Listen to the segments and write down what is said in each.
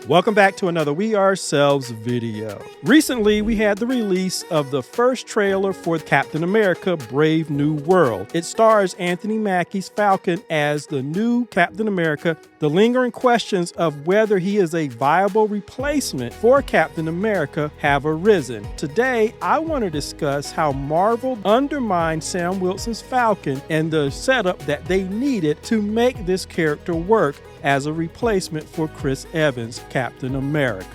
Welcome back to another We Ourselves video. Recently, we had the release of the first trailer for Captain America: Brave New World. It stars Anthony Mackie's Falcon as the new Captain America. The lingering questions of whether he is a viable replacement for Captain America have arisen. Today, I want to discuss how Marvel undermined Sam Wilson's Falcon and the setup that they needed to make this character work as a replacement for Chris Evans' Captain America.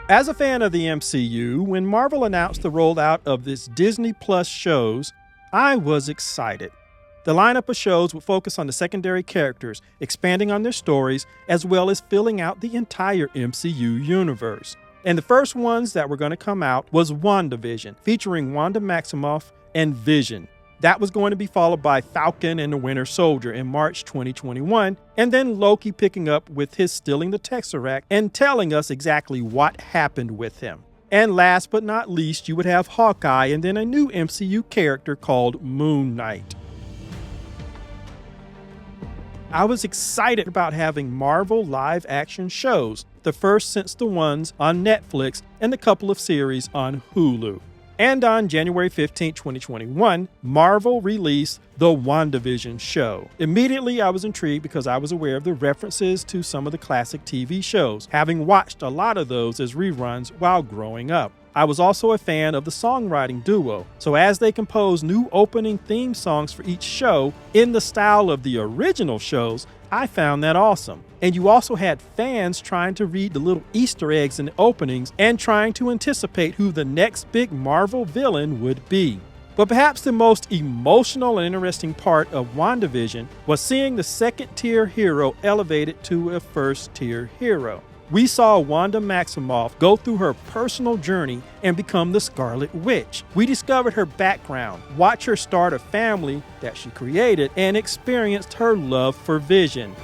As a fan of the MCU, when Marvel announced the rollout of this Disney Plus shows, I was excited. The lineup of shows would focus on the secondary characters, expanding on their stories, as well as filling out the entire MCU universe. And the first ones that were going to come out was WandaVision, featuring Wanda Maximoff and Vision. That was going to be followed by Falcon and the Winter Soldier in March 2021, and then Loki picking up with his stealing the Tesseract and telling us exactly what happened with him. And last but not least, you would have Hawkeye and then a new MCU character called Moon Knight. I was excited about having Marvel live-action shows, the first since the ones on Netflix and a couple of series on Hulu. And on January 15, 2021, Marvel released the WandaVision show. Immediately, I was intrigued because I was aware of the references to some of the classic TV shows, having watched a lot of those as reruns while growing up. I was also a fan of the songwriting duo, so as they composed new opening theme songs for each show in the style of the original shows, I found that awesome. And you also had fans trying to read the little Easter eggs in the openings and trying to anticipate who the next big Marvel villain would be. But perhaps the most emotional and interesting part of WandaVision was seeing the second-tier hero elevated to a first-tier hero. We saw Wanda Maximoff go through her personal journey and become the Scarlet Witch. We discovered her background, watched her start a family that she created, and experienced her love for Vision.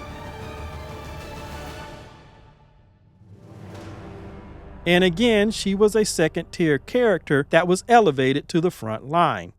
And again, she was a second-tier character that was elevated to the front line.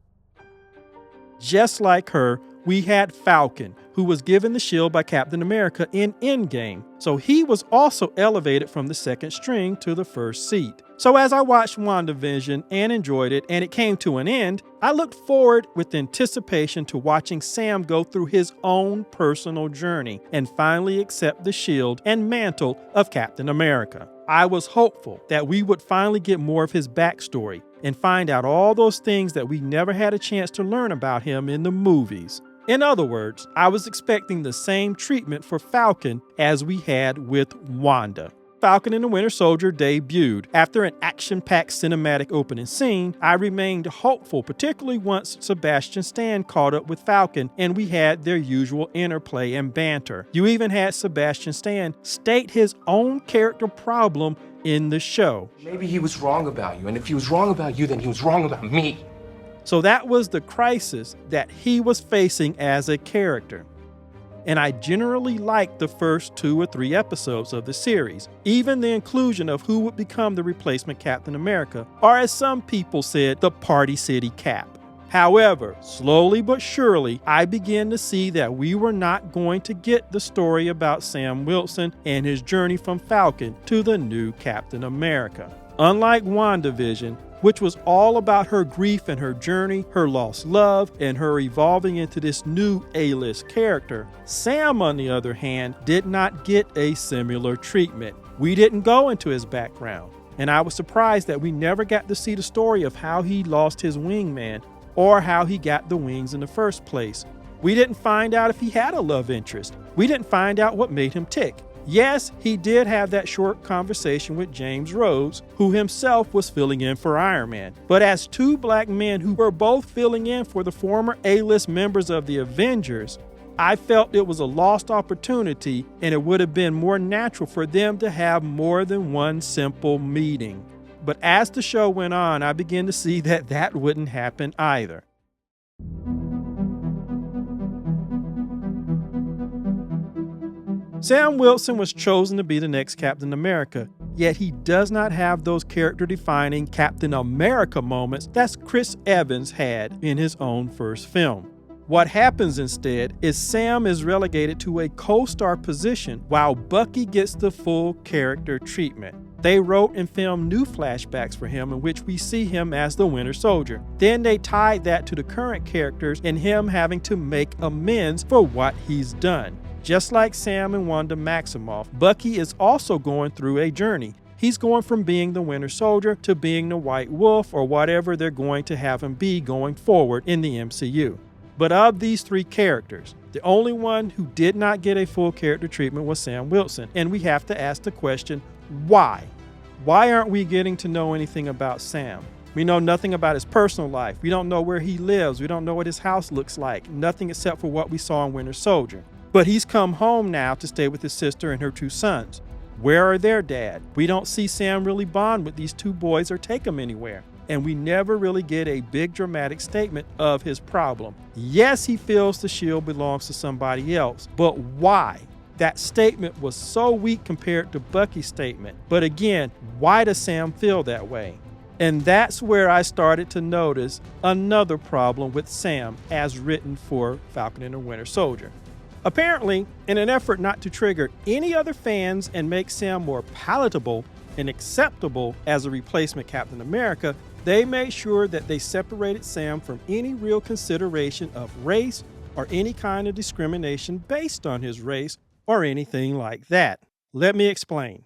Just like her, we had Falcon, who was given the shield by Captain America in Endgame, so he was also elevated from the second string to the first seat. So as I watched WandaVision and enjoyed it, and it came to an end, I looked forward with anticipation to watching Sam go through his own personal journey and finally accept the shield and mantle of Captain America. I was hopeful that we would finally get more of his backstory and find out all those things that we never had a chance to learn about him in the movies. In other words, I was expecting the same treatment for Falcon as we had with Wanda. Falcon and the Winter Soldier debuted. After an action-packed cinematic opening scene, I remained hopeful, particularly once Sebastian Stan caught up with Falcon and we had their usual interplay and banter. You even had Sebastian Stan state his own character problem in the show. Maybe he was wrong about you, and if he was wrong about you, then he was wrong about me. So that was the crisis that he was facing as a character. And I generally liked the first 2 or 3 episodes of the series, even the inclusion of who would become the replacement Captain America, or as some people said, the Party City Cap. However, slowly but surely, I began to see that we were not going to get the story about Sam Wilson and his journey from Falcon to the new Captain America. Unlike WandaVision, which was all about her grief and her journey, her lost love, and her evolving into this new A-list character, Sam, on the other hand, did not get a similar treatment. We didn't go into his background, and I was surprised that we never got to see the story of how he lost his wingman or how he got the wings in the first place. We didn't find out if he had a love interest. We didn't find out what made him tick. Yes, he did have that short conversation with James Rhodes, who himself was filling in for Iron Man. But as 2 black men who were both filling in for the former A-list members of the Avengers, I felt it was a lost opportunity and it would have been more natural for them to have more than one simple meeting. But as the show went on, I began to see that that wouldn't happen either. Sam Wilson was chosen to be the next Captain America, yet he does not have those character-defining Captain America moments that Chris Evans had in his own first film. What happens instead is Sam is relegated to a co-star position while Bucky gets the full character treatment. They wrote and filmed new flashbacks for him in which we see him as the Winter Soldier. Then they tied that to the current characters and him having to make amends for what he's done. Just like Sam and Wanda Maximoff, Bucky is also going through a journey. He's going from being the Winter Soldier to being the White Wolf or whatever they're going to have him be going forward in the MCU. But of these three characters, the only one who did not get a full character treatment was Sam Wilson. And we have to ask the question, why? Why aren't we getting to know anything about Sam? We know nothing about his personal life. We don't know where he lives. We don't know what his house looks like. Nothing except for what we saw in Winter Soldier. But he's come home now to stay with his sister and her two sons. Where are their dad? We don't see Sam really bond with these two boys or take them anywhere. And we never really get a big dramatic statement of his problem. Yes, he feels the shield belongs to somebody else, but why? That statement was so weak compared to Bucky's statement. But again, why does Sam feel that way? And that's where I started to notice another problem with Sam as written for Falcon and the Winter Soldier. Apparently, in an effort not to trigger any other fans and make Sam more palatable and acceptable as a replacement Captain America, they made sure that they separated Sam from any real consideration of race or any kind of discrimination based on his race or anything like that. Let me explain.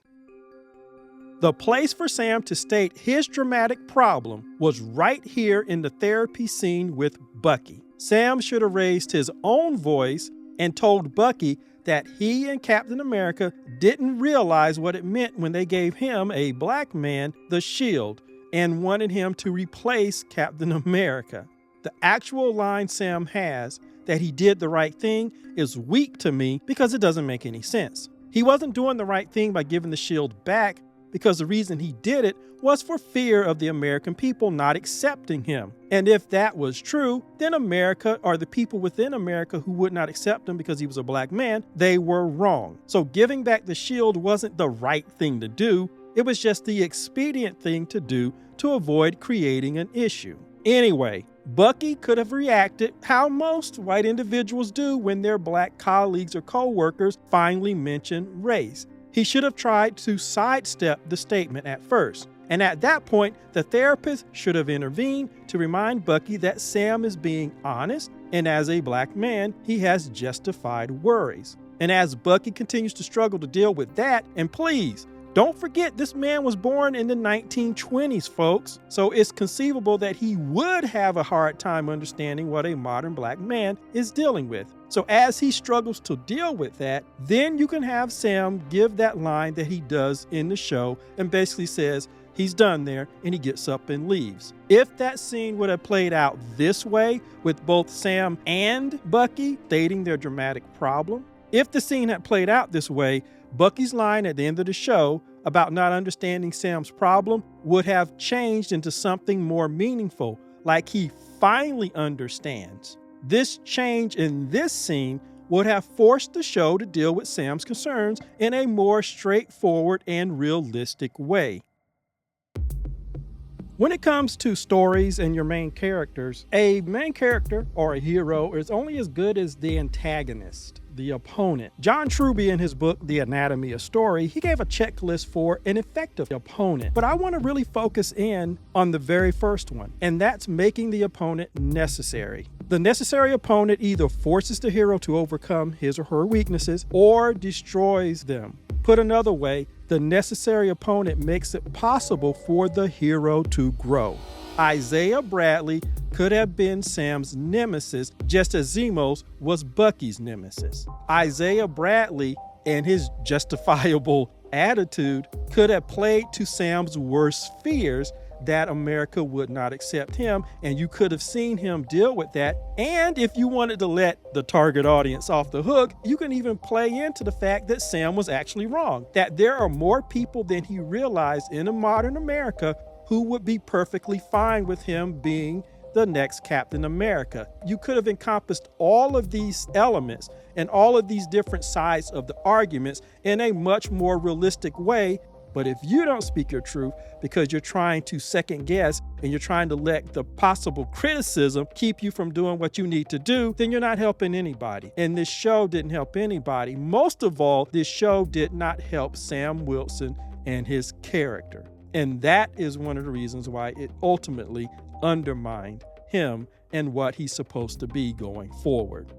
The place for Sam to state his dramatic problem was right here in the therapy scene with Bucky. Sam should have raised his own voice and told Bucky that he and Captain America didn't realize what it meant when they gave him, a black man, the shield and wanted him to replace Captain America. The actual line Sam has, that he did the right thing, is weak to me because it doesn't make any sense. He wasn't doing the right thing by giving the shield back because the reason he did it was for fear of the American people not accepting him. And if that was true, then America, or the people within America who would not accept him because he was a black man, they were wrong. So giving back the shield wasn't the right thing to do. It was just the expedient thing to do to avoid creating an issue. Anyway, Bucky could have reacted how most white individuals do when their black colleagues or co-workers finally mention race. He should have tried to sidestep the statement at first. And at that point, the therapist should have intervened to remind Bucky that Sam is being honest, and as a black man, he has justified worries. And as Bucky continues to struggle to deal with that, and please, don't forget this man was born in the 1920s, folks. So it's conceivable that he would have a hard time understanding what a modern black man is dealing with. So as he struggles to deal with that, then you can have Sam give that line that he does in the show and basically says he's done there, and he gets up and leaves. If that scene would have played out this way with both Sam and Bucky stating their dramatic problem, if the scene had played out this way, Bucky's line at the end of the show about not understanding Sam's problem would have changed into something more meaningful, like he finally understands. This change in this scene would have forced the show to deal with Sam's concerns in a more straightforward and realistic way. When it comes to stories and your main characters, a main character or a hero is only as good as the antagonist, the opponent. John Truby, in his book, The Anatomy of Story, he gave a checklist for an effective opponent. But I want to really focus in on the very first one, and that's making the opponent necessary. The necessary opponent either forces the hero to overcome his or her weaknesses or destroys them. Put another way, the necessary opponent makes it possible for the hero to grow. Isaiah Bradley could have been Sam's nemesis, just as Zemos was Bucky's nemesis. Isaiah Bradley and his justifiable attitude could have played to Sam's worst fears, that America would not accept him, and you could have seen him deal with that. And if you wanted to let the target audience off the hook, you can even play into the fact that Sam was actually wrong, that there are more people than he realized in a modern America who would be perfectly fine with him being the next Captain America. You could have encompassed all of these elements and all of these different sides of the arguments in a much more realistic way But if you don't speak your truth because you're trying to second guess and you're trying to let the possible criticism keep you from doing what you need to do, then you're not helping anybody. And this show didn't help anybody. Most of all, this show did not help Sam Wilson and his character. And that is one of the reasons why it ultimately undermined him and what he's supposed to be going forward.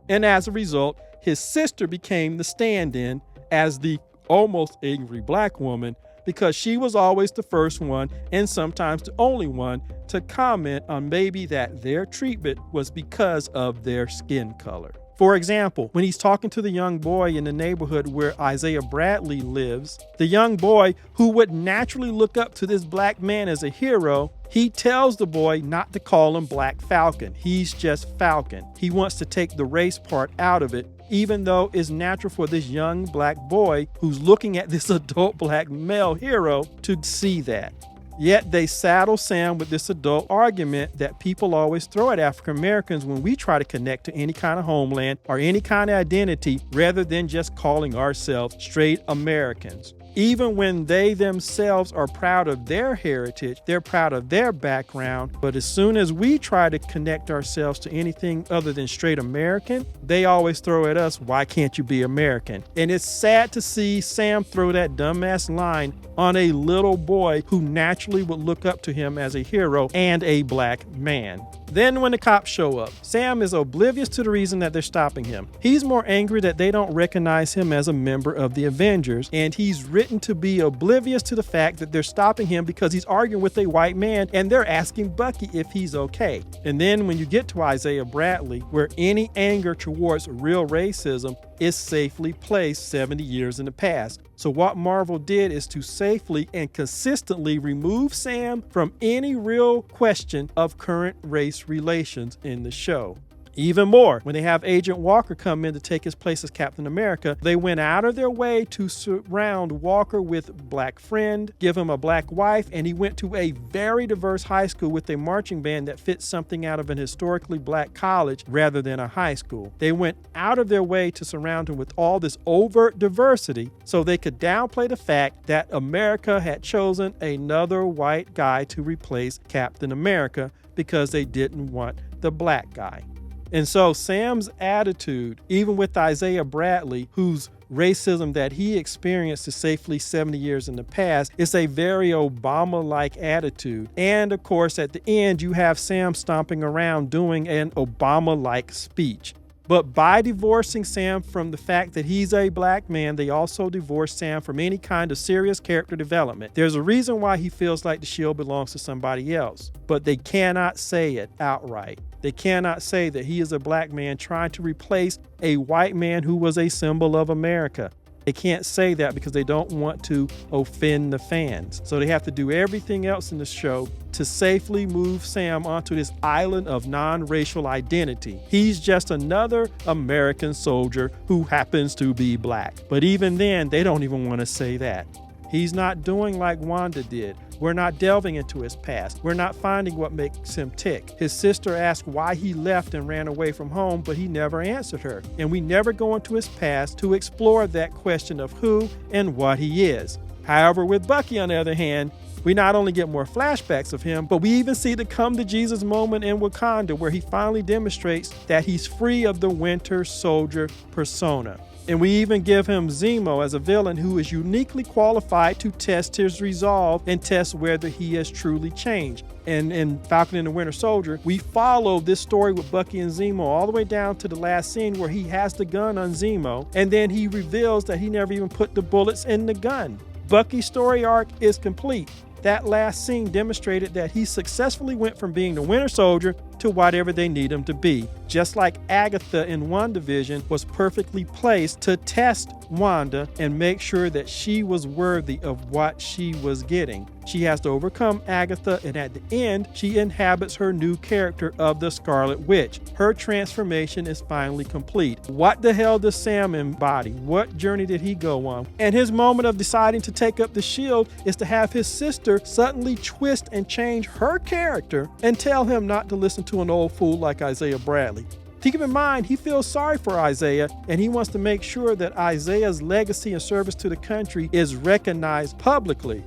And as a result, his sister became the stand-in as the almost angry black woman because she was always the first one and sometimes the only one to comment on maybe that their treatment was because of their skin color. For example, when he's talking to the young boy in the neighborhood where Isaiah Bradley lives, the young boy who would naturally look up to this black man as a hero, he tells the boy not to call him Black Falcon. He's just Falcon. He wants to take the race part out of it, even though it's natural for this young black boy who's looking at this adult black male hero to see that. Yet they saddle Sam with this adult argument that people always throw at African Americans when we try to connect to any kind of homeland or any kind of identity rather than just calling ourselves straight Americans. Even when they themselves are proud of their heritage, they're proud of their background, but as soon as we try to connect ourselves to anything other than straight American, they always throw at us, why can't you be American? And it's sad to see Sam throw that dumbass line on a little boy who naturally would look up to him as a hero and a black man. Then when the cops show up, Sam is oblivious to the reason that they're stopping him. He's more angry that they don't recognize him as a member of the Avengers, and he's written to be oblivious to the fact that they're stopping him because he's arguing with a white man and they're asking Bucky if he's okay. And then when you get to Isaiah Bradley, where any anger towards real racism is safely placed 70 years in the past. So what Marvel did is to safely and consistently remove Sam from any real question of current race relations in the show. Even more, when they have Agent Walker come in to take his place as Captain America, they went out of their way to surround Walker with a black friend, give him a black wife, and he went to a very diverse high school with a marching band that fits something out of an historically black college rather than a high school. They went out of their way to surround him with all this overt diversity so they could downplay the fact that America had chosen another white guy to replace Captain America because they didn't want the black guy. And so Sam's attitude, even with Isaiah Bradley, whose racism that he experienced is safely 70 years in the past, is a very Obama-like attitude. And of course, at the end, you have Sam stomping around doing an Obama-like speech. But by divorcing Sam from the fact that he's a black man, they also divorce Sam from any kind of serious character development. There's a reason why he feels like the shield belongs to somebody else, but they cannot say it outright. They cannot say that he is a black man trying to replace a white man who was a symbol of America. They can't say that because they don't want to offend the fans. So they have to do everything else in the show to safely move Sam onto this island of non-racial identity. He's just another American soldier who happens to be black. But even then, they don't even want to say that. He's not doing like Wanda did. We're not delving into his past. We're not finding what makes him tick. His sister asked why he left and ran away from home, but he never answered her. And we never go into his past to explore that question of who and what he is. However, with Bucky, on the other hand, we not only get more flashbacks of him, but we even see the come to Jesus moment in Wakanda where he finally demonstrates that he's free of the Winter Soldier persona. And we even give him Zemo as a villain who is uniquely qualified to test his resolve and test whether he has truly changed. And in Falcon and the Winter Soldier, we follow this story with Bucky and Zemo all the way down to the last scene where he has the gun on Zemo, and then he reveals that he never even put the bullets in the gun. Bucky's story arc is complete. That last scene demonstrated that he successfully went from being the Winter Soldier to whatever they need him to be. Just like Agatha in WandaVision was perfectly placed to test Wanda and make sure that she was worthy of what she was getting. She has to overcome Agatha, and at the end, she inhabits her new character of the Scarlet Witch. Her transformation is finally complete. What the hell does Sam embody? What journey did he go on? And his moment of deciding to take up the shield is to have his sister suddenly twist and change her character and tell him not to listen to an old fool like Isaiah Bradley. Keep in mind, he feels sorry for Isaiah, and he wants to make sure that Isaiah's legacy and service to the country is recognized publicly.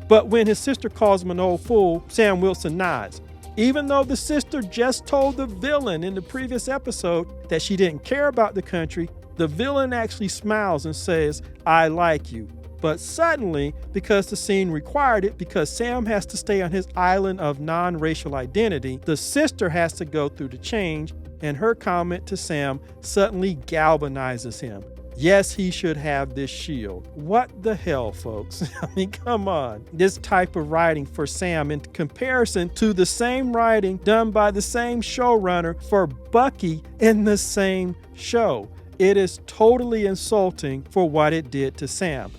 But when his sister calls him an old fool, Sam Wilson nods. Even though the sister just told the villain in the previous episode that she didn't care about the country, the villain actually smiles and says, "I like you." But suddenly, because the scene required it, because Sam has to stay on his island of non-racial identity, the sister has to go through the change, and her comment to Sam suddenly galvanizes him. Yes, he should have this shield. What the hell, folks? I mean, come on. This type of writing for Sam in comparison to the same writing done by the same showrunner for Bucky in the same show. It is totally insulting for what it did to Sam.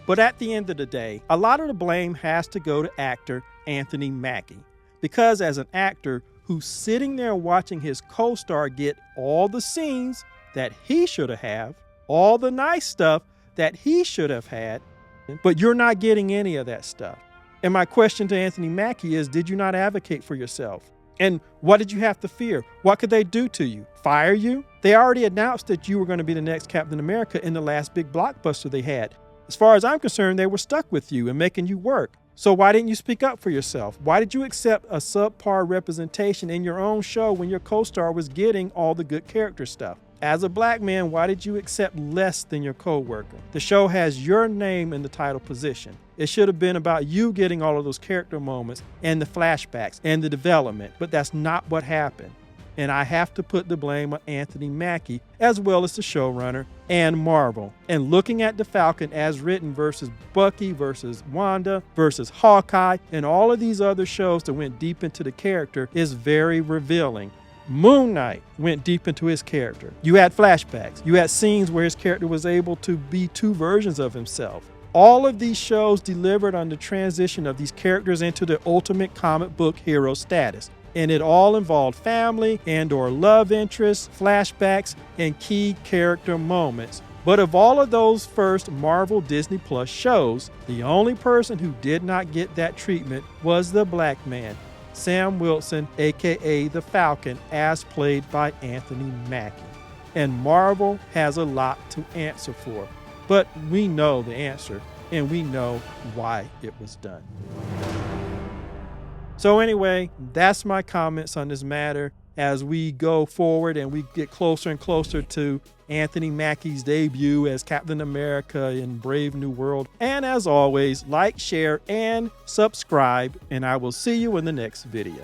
But at the end of the day, a lot of the blame has to go to actor Anthony Mackie. Because as an actor who's sitting there watching his co-star get all the scenes that he should have, all the nice stuff that he should have had, but you're not getting any of that stuff. And my question to Anthony Mackie is, did you not advocate for yourself? And what did you have to fear? What could they do to you? Fire you? They already announced that you were going to be the next Captain America in the last big blockbuster they had. As far as I'm concerned, they were stuck with you and making you work. So why didn't you speak up for yourself? Why did you accept a subpar representation in your own show when your co-star was getting all the good character stuff? As a black man, why did you accept less than your co-worker? The show has your name in the title position. It should have been about you getting all of those character moments and the flashbacks and the development, but that's not what happened. And I have to put the blame on Anthony Mackie, as well as the showrunner and Marvel. And looking at the Falcon as written versus Bucky versus Wanda versus Hawkeye and all of these other shows that went deep into the character is very revealing. Moon Knight went deep into his character. You had flashbacks. You had scenes where his character was able to be two versions of himself. All of these shows delivered on the transition of these characters into the ultimate comic book hero status. And it all involved family and or love interests, flashbacks, and key character moments. But of all of those first Marvel Disney Plus shows, the only person who did not get that treatment was the black man, Sam Wilson, aka the Falcon, as played by Anthony Mackie. And Marvel has a lot to answer for. But we know the answer, and we know why it was done. So anyway, that's my comments on this matter as we go forward and we get closer and closer to Anthony Mackie's debut as Captain America in Brave New World. And as always, like, share, and subscribe, and I will see you in the next video.